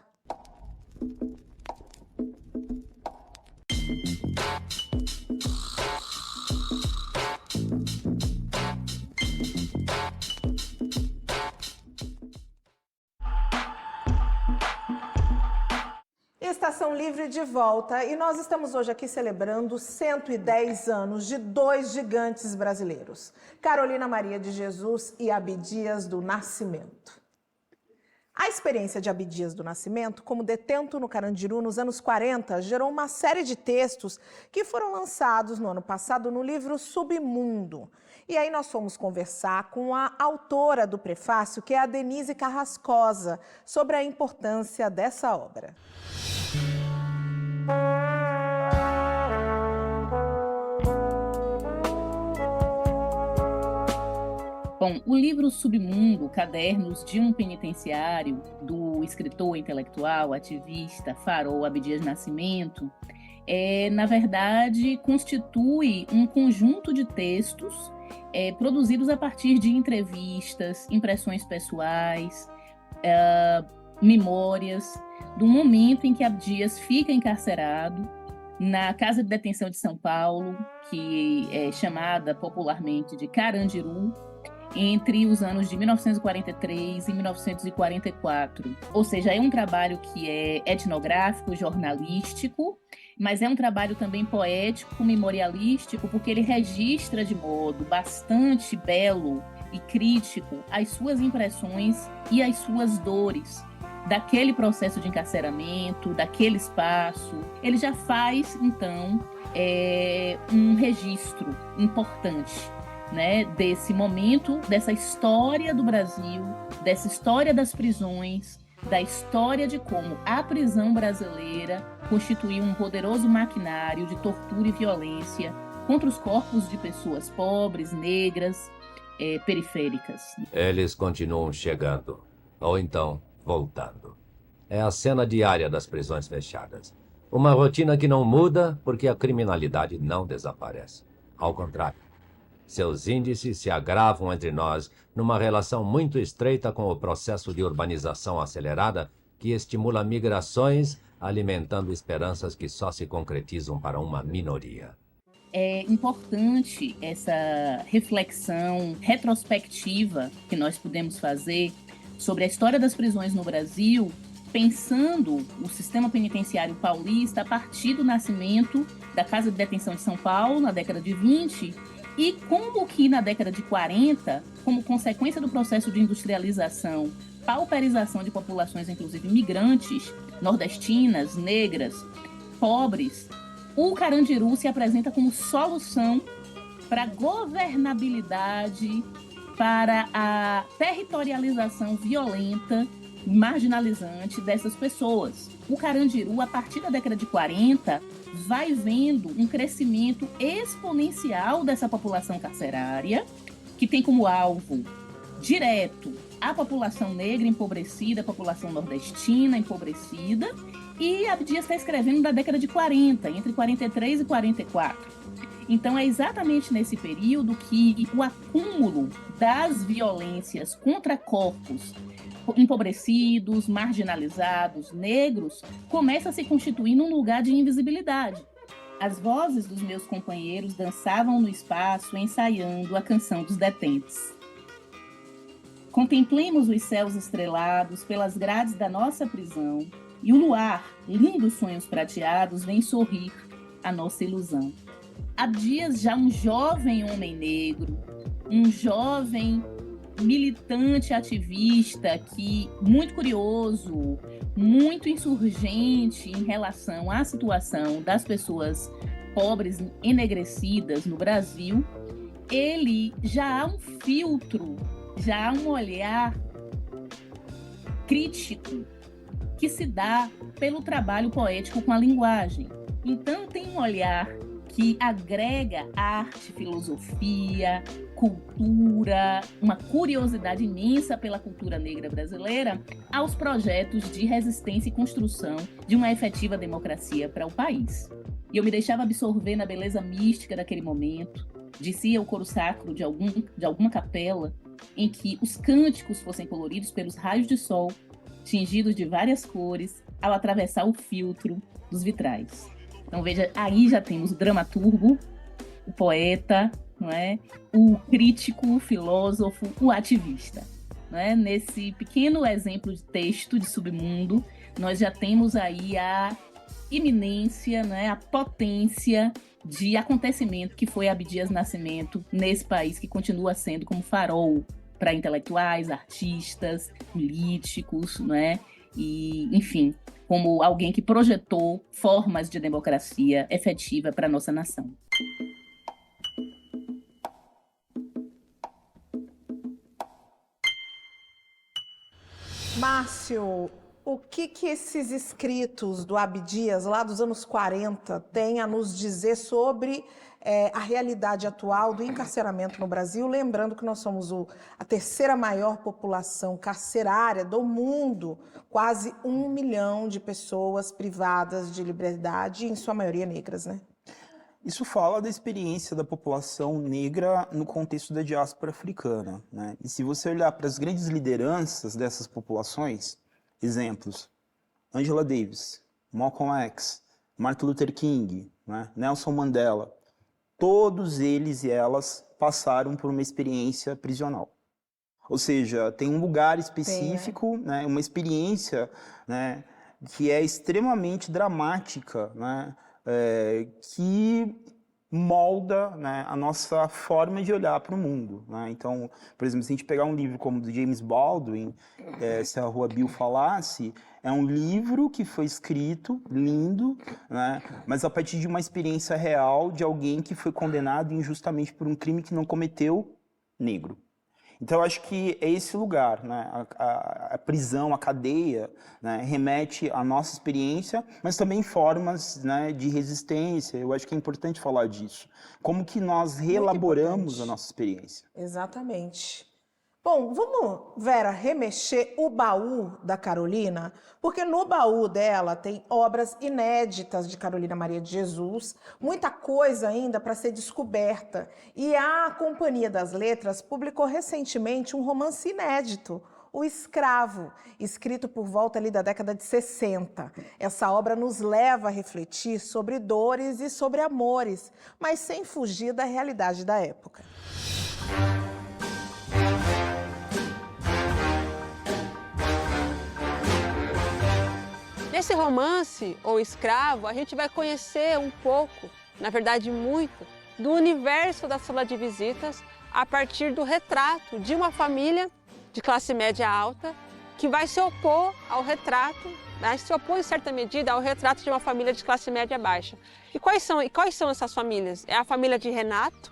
Estação Livre de volta e nós estamos hoje aqui celebrando 110 anos de dois gigantes brasileiros, Carolina Maria de Jesus e Abdias do Nascimento. A experiência de Abdias do Nascimento como detento no Carandiru nos anos 40 gerou uma série de textos que foram lançados no ano passado no livro Submundo. E aí nós fomos conversar com a autora do prefácio, que é a Denise Carrascosa, sobre a importância dessa obra. Bom, o livro Submundo, Cadernos de um Penitenciário, do escritor intelectual, ativista, farol Abdias Nascimento, na verdade, constitui um conjunto de textos produzidos a partir de entrevistas, impressões pessoais, memórias, do momento em que Abdias fica encarcerado na Casa de Detenção de São Paulo, que é chamada popularmente de Carandiru, entre os anos de 1943 e 1944. Ou seja, é um trabalho que é etnográfico, jornalístico, mas é um trabalho também poético, memorialístico, porque ele registra de modo bastante belo e crítico as suas impressões e as suas dores daquele processo de encarceramento, daquele espaço. Ele já faz, então, um registro importante, né, desse momento, dessa história do Brasil, dessa história das prisões, da história de como a prisão brasileira constituiu um poderoso maquinário de tortura e violência contra os corpos de pessoas pobres, negras, periféricas. Eles continuam chegando, ou então voltando. É a cena diária das prisões fechadas. Uma rotina que não muda porque a criminalidade não desaparece. Ao contrário, seus índices se agravam entre nós numa relação muito estreita com o processo de urbanização acelerada que estimula migrações, alimentando esperanças que só se concretizam para uma minoria. É importante essa reflexão retrospectiva que nós podemos fazer sobre a história das prisões no Brasil, pensando o sistema penitenciário paulista a partir do nascimento da Casa de Detenção de São Paulo, na década de 20, e como que na década de 40, como consequência do processo de industrialização, pauperização de populações, inclusive migrantes, nordestinas, negras, pobres, o Carandiru se apresenta como solução para a governabilidade, para a territorialização violenta, marginalizante dessas pessoas. O Carandiru, a partir da década de 40, vai vendo um crescimento exponencial dessa população carcerária, que tem como alvo direto a população negra empobrecida, a população nordestina empobrecida, e Abdias está escrevendo da década de 40, entre 43 e 44. Então é exatamente nesse período que o acúmulo das violências contra corpos empobrecidos, marginalizados, negros, começa a se constituir num lugar de invisibilidade. As vozes dos meus companheiros dançavam no espaço, ensaiando a canção dos detentes. Contemplemos os céus estrelados pelas grades da nossa prisão, e o luar, lindos sonhos prateados, vem sorrir a nossa ilusão. Abdias, já um jovem homem negro, um jovem militante ativista, que muito curioso, muito insurgente em relação à situação das pessoas pobres enegrecidas no Brasil, ele já há um filtro, já há um olhar crítico que se dá pelo trabalho poético com a linguagem. Então tem um olhar que agrega arte, filosofia, cultura, uma curiosidade imensa pela cultura negra brasileira aos projetos de resistência e construção de uma efetiva democracia para o país. E eu me deixava absorver na beleza mística daquele momento, descia o coro sacro de alguma capela em que os cânticos fossem coloridos pelos raios de sol, tingidos de várias cores, ao atravessar o filtro dos vitrais. Então veja, aí já temos o dramaturgo, o poeta, não é? O crítico, o filósofo, o ativista. Não é? Nesse pequeno exemplo de texto de Submundo, nós já temos aí a iminência, né? A potência de acontecimento que foi Abdias Nascimento nesse país que continua sendo como farol para intelectuais, artistas, políticos, não é? E, enfim, como alguém que projetou formas de democracia efetiva para a nossa nação. Márcio, o que esses escritos do Abdias, lá dos anos 40, têm a nos dizer sobre a realidade atual do encarceramento no Brasil? Lembrando que nós somos a terceira maior população carcerária do mundo, quase 1 milhão de pessoas privadas de liberdade, em sua maioria negras, né? Isso fala da experiência da população negra no contexto da diáspora africana, né? E se você olhar para as grandes lideranças dessas populações, exemplos, Angela Davis, Malcolm X, Martin Luther King, né? Nelson Mandela, todos eles e elas passaram por uma experiência prisional. Ou seja, tem um lugar específico, né? Uma experiência, né? Que é extremamente dramática, né? Que molda, né, a nossa forma de olhar para o mundo, né? Então, por exemplo, se a gente pegar um livro como o do James Baldwin, Se a Rua Bill Falasse, é um livro que foi escrito, lindo, né, mas a partir de uma experiência real de alguém que foi condenado injustamente por um crime que não cometeu, negro. Então, eu acho que é esse lugar, né? A prisão, a cadeia, né? Remete à nossa experiência, mas também formas, né, de resistência. Eu acho que é importante falar disso. Como que nós reelaboramos a nossa experiência. Exatamente. Bom, vamos, Vera, remexer o baú da Carolina, porque no baú dela tem obras inéditas de Carolina Maria de Jesus, muita coisa ainda para ser descoberta. E a Companhia das Letras publicou recentemente um romance inédito, O Escravo, escrito por volta ali da década de 60. Essa obra nos leva a refletir sobre dores e sobre amores, mas sem fugir da realidade da época. Nesse romance, O Escravo, a gente vai conhecer um pouco, na verdade muito, do universo da sala de visitas a partir do retrato de uma família de classe média alta que vai se opor ao retrato, né, se opor em certa medida ao retrato de uma família de classe média baixa. E quais são essas famílias? É a família de Renato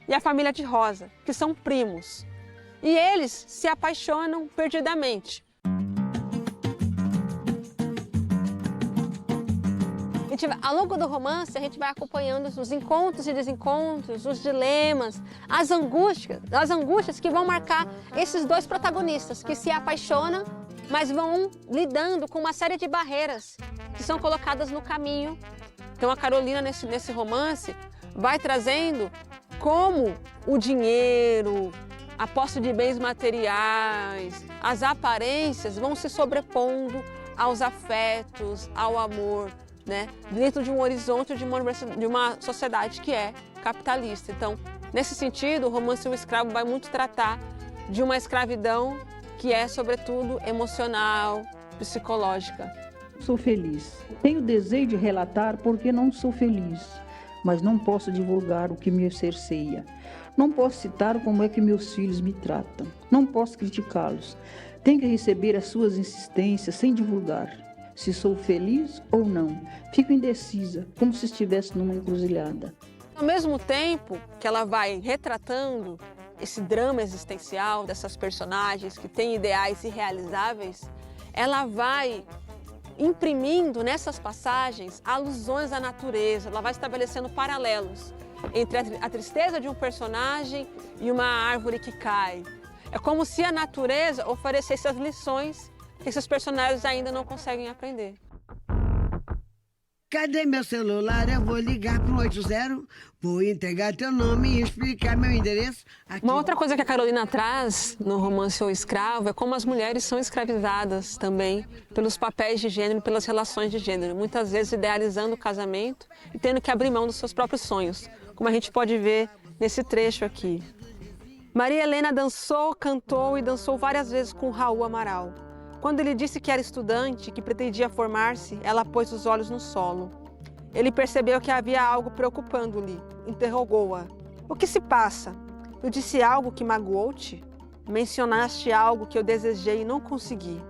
e a família de Rosa, que são primos. E eles se apaixonam perdidamente. Ao longo do romance, a gente vai acompanhando os encontros e desencontros, os dilemas, as angústias que vão marcar esses dois protagonistas que se apaixonam, mas vão lidando com uma série de barreiras que são colocadas no caminho. Então a Carolina, nesse romance, vai trazendo como o dinheiro, a posse de bens materiais, as aparências vão se sobrepondo aos afetos, ao amor, né? Dentro de um horizonte de uma sociedade que é capitalista. Então, nesse sentido, o romance O Escravo vai muito tratar de uma escravidão que é, sobretudo, emocional, psicológica. Sou feliz. Tenho desejo de relatar porque não sou feliz, mas não posso divulgar o que me cerceia. Não posso citar como é que meus filhos me tratam. Não posso criticá-los. Tenho que receber as suas insistências sem divulgar. Se sou feliz ou não. Fico indecisa, como se estivesse numa encruzilhada. Ao mesmo tempo que ela vai retratando esse drama existencial dessas personagens que têm ideais irrealizáveis, ela vai imprimindo nessas passagens alusões à natureza, ela vai estabelecendo paralelos entre a tristeza de um personagem e uma árvore que cai. É como se a natureza oferecesse as lições que esses personagens ainda não conseguem aprender. Cadê meu celular? Eu vou ligar pro 80, vou entregar teu nome e explicar meu endereço. Aqui. Uma outra coisa que a Carolina traz no romance O Escravo é como as mulheres são escravizadas também pelos papéis de gênero, pelas relações de gênero, muitas vezes idealizando o casamento e tendo que abrir mão dos seus próprios sonhos, como a gente pode ver nesse trecho aqui. Maria Helena dançou, cantou e dançou várias vezes com Raul Amaral. Quando ele disse que era estudante, que pretendia formar-se, ela pôs os olhos no solo. Ele percebeu que havia algo preocupando-lhe. Interrogou-a. O que se passa? Eu disse algo que magoou-te? Mencionaste algo que eu desejei e não consegui.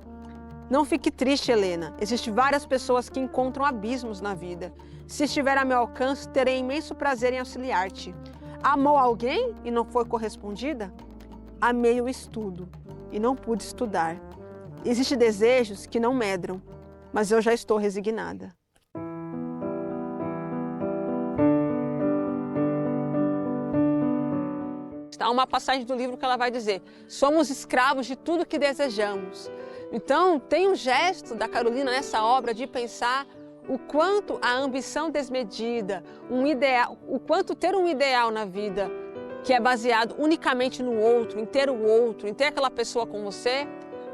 Não fique triste, Helena. Existem várias pessoas que encontram abismos na vida. Se estiver a meu alcance, terei imenso prazer em auxiliar-te. Amou alguém e não foi correspondida? Amei o estudo e não pude estudar. Existem desejos que não medram, mas eu já estou resignada. Há uma passagem do livro que ela vai dizer: somos escravos de tudo que desejamos. Então, tem um gesto da Carolina nessa obra de pensar o quanto a ambição desmedida, o quanto ter um ideal na vida que é baseado unicamente no outro, em ter o outro, em ter aquela pessoa com você,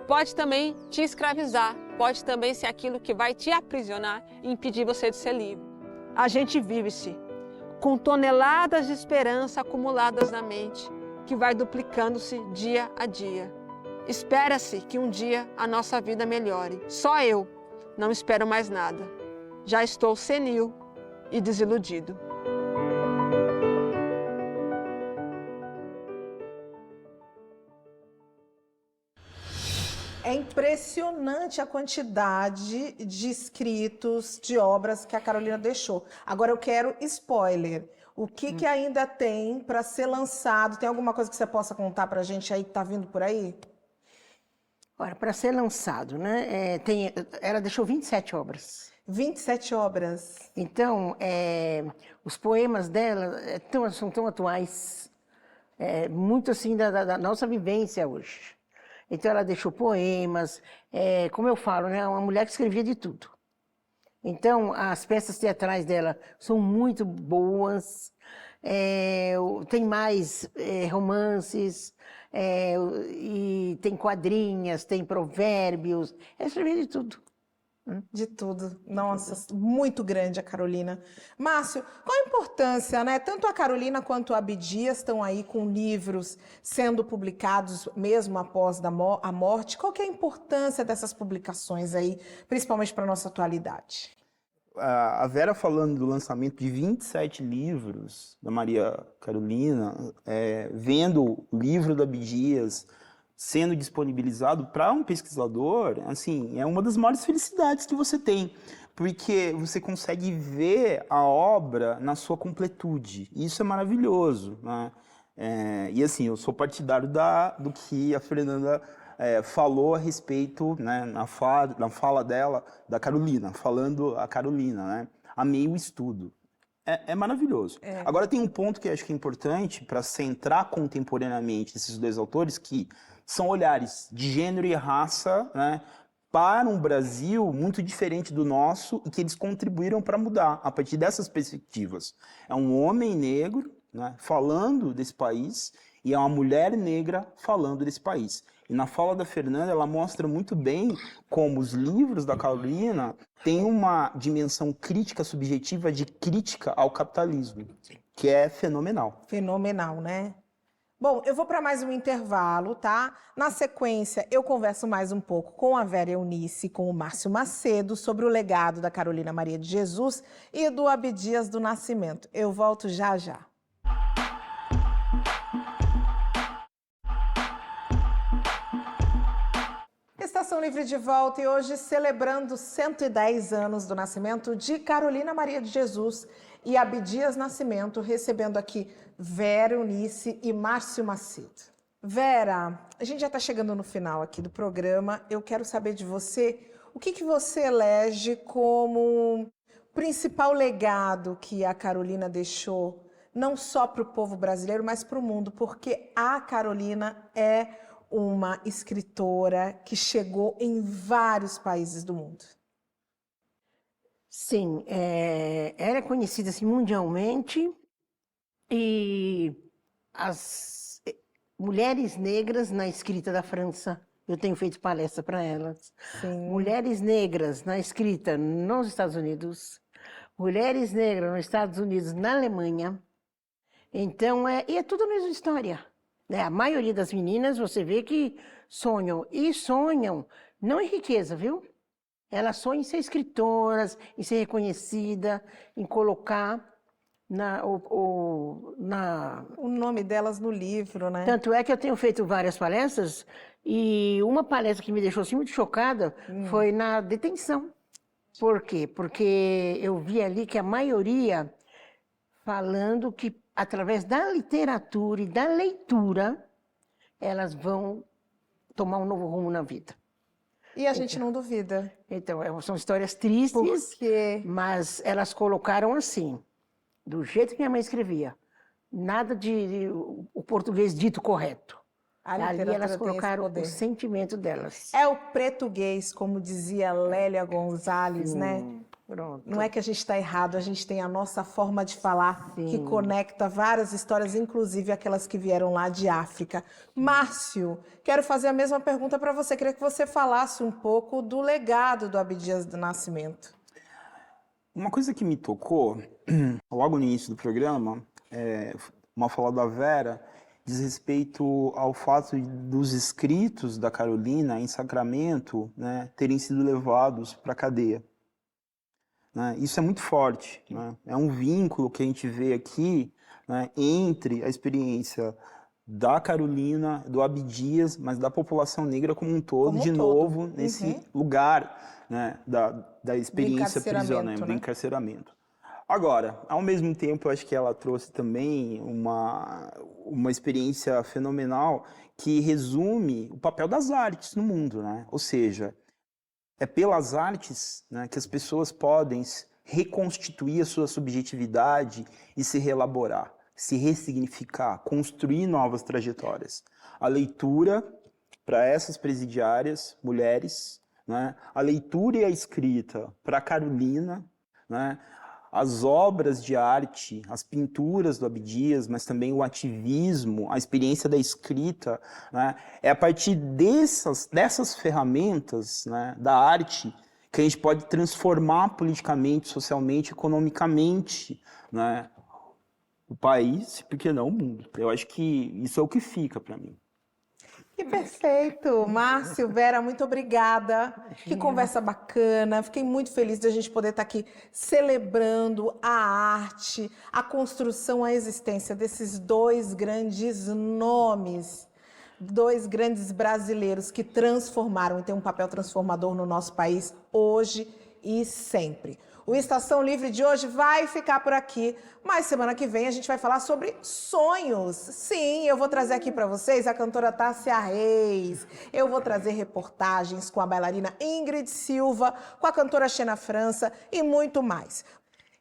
pode também te escravizar, pode também ser aquilo que vai te aprisionar e impedir você de ser livre. A gente vive-se com toneladas de esperança acumuladas na mente, que vai duplicando-se dia a dia. Espera-se que um dia a nossa vida melhore. Só eu não espero mais nada. Já estou senil e desiludido. É impressionante a quantidade de escritos, de obras que a Carolina deixou. Agora eu quero spoiler. O que ainda tem para ser lançado? Tem alguma coisa que você possa contar para a gente aí que está vindo por aí? Olha, para ser lançado, né? Ela deixou 27 obras. 27 obras. Então, os poemas dela são tão atuais, muito assim da nossa vivência hoje. Então, ela deixou poemas, como eu falo, né? Uma mulher que escrevia de tudo. Então, as peças teatrais dela são muito boas, tem mais romances, e tem quadrinhas, tem provérbios, ela escrevia de tudo. De tudo. Nossa, muito grande a Carolina. Márcio, qual a importância, né? Tanto a Carolina quanto a Abdias estão aí com livros sendo publicados mesmo após a morte. Qual que é a importância dessas publicações aí, principalmente para a nossa atualidade? A Vera falando do lançamento de 27 livros da Maria Carolina, vendo o livro da Abdias sendo disponibilizado para um pesquisador, assim, é uma das maiores felicidades que você tem, porque você consegue ver a obra na sua completude, e isso é maravilhoso, né? E assim, eu sou partidário do que a Fernanda falou a respeito, né, na fala dela, da Carolina, falando a Carolina, né? Amei o estudo. É maravilhoso. Agora tem um ponto que eu acho que é importante para centrar contemporaneamente esses dois autores, que são olhares de gênero e raça, né, para um Brasil muito diferente do nosso e que eles contribuíram para mudar a partir dessas perspectivas. É um homem negro, né, falando desse país E é uma mulher negra falando desse país. E na fala da Fernanda, ela mostra muito bem como os livros da Carolina têm uma dimensão crítica subjetiva de crítica ao capitalismo, que é fenomenal. Fenomenal, né? Bom, eu vou para mais um intervalo, tá? Na sequência, eu converso mais um pouco com a Vera Eunice, com o Márcio Macedo, sobre o legado da Carolina Maria de Jesus e do Abdias do Nascimento. Eu volto já já. Estação Livre de volta e hoje celebrando 110 anos do nascimento de Carolina Maria de Jesus e Abdias Nascimento, recebendo aqui Vera Eunice e Márcio Macedo. Vera, a gente já está chegando no final aqui do programa. Eu quero saber de você, o que você elege como principal legado que a Carolina deixou, não só para o povo brasileiro, mas para o mundo, porque a Carolina é uma escritora que chegou em vários países do mundo. Sim, ela é conhecida assim, mundialmente, e as mulheres negras na escrita da França, eu tenho feito palestra para elas. Sim. Mulheres negras na escrita nos Estados Unidos, mulheres negras nos Estados Unidos, na Alemanha. Então, e é tudo a mesma história. A maioria das meninas, você vê que sonham, e sonham não em riqueza, viu? Elas sonham em ser escritoras, em ser reconhecida, em colocar o nome delas no livro, né? Tanto é que eu tenho feito várias palestras, e uma palestra que me deixou assim, muito chocada foi na detenção. Por quê? Porque eu vi ali que a maioria falando que, através da literatura e da leitura, elas vão tomar um novo rumo na vida. E a gente não duvida. Então, são histórias tristes, mas elas colocaram assim, do jeito que minha mãe escrevia, nada de o português dito correto. Ali elas colocaram o sentimento delas. É o português, como dizia Lélia Gonzalez, né? Pronto. Não é que a gente está errado, a gente tem a nossa forma de falar que conecta várias histórias, inclusive aquelas que vieram lá de África. Márcio, quero fazer a mesma pergunta para você. Queria que você falasse um pouco do legado do Abdias do Nascimento. Uma coisa que me tocou, logo no início do programa, uma fala da Vera, diz respeito ao fato dos escritos da Carolina em Sacramento, né, terem sido levados para a cadeia. Isso é muito forte, né? É um vínculo que a gente vê aqui, né, entre a experiência da Carolina, do Abdias, mas da população negra como um todo, novo, nesse lugar, né, da experiência prisional, do encarceramento. Agora, ao mesmo tempo, eu acho que ela trouxe também uma experiência fenomenal que resume o papel das artes no mundo, né? Ou seja, é pelas artes, né, que as pessoas podem reconstituir a sua subjetividade e se reelaborar, se ressignificar, construir novas trajetórias. A leitura para essas presidiárias, mulheres, né, a leitura e a escrita para a Carolina, né, as obras de arte, as pinturas do Abdias, mas também o ativismo, a experiência da escrita, né? É a partir dessas ferramentas, né, da arte que a gente pode transformar politicamente, socialmente, economicamente, né, o país, por que não o mundo. Eu acho que isso é o que fica para mim. Que perfeito! Márcio, Vera, muito obrigada. Que conversa bacana. Fiquei muito feliz de a gente poder estar aqui celebrando a arte, a construção, a existência desses dois grandes nomes, dois grandes brasileiros que transformaram e têm um papel transformador no nosso país hoje e sempre. O Estação Livre de hoje vai ficar por aqui, mas semana que vem a gente vai falar sobre sonhos. Sim, eu vou trazer aqui para vocês a cantora Tássia Reis. Eu vou trazer reportagens com a bailarina Ingrid Silva, com a cantora Xena França e muito mais.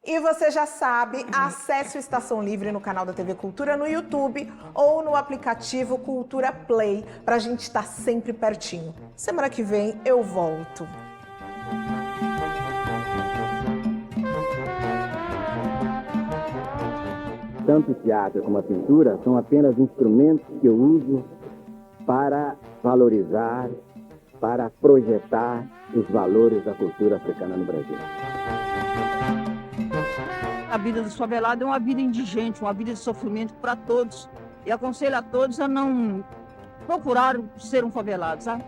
E você já sabe, acesse o Estação Livre no canal da TV Cultura no YouTube ou no aplicativo Cultura Play, para a gente estar sempre pertinho. Semana que vem eu volto. tanto o teatro como a pintura são apenas instrumentos que eu uso para valorizar, para projetar os valores da cultura africana no Brasil. A vida dos favelados é uma vida indigente, uma vida de sofrimento para todos. E aconselho a todos a não procurar ser um favelado, sabe?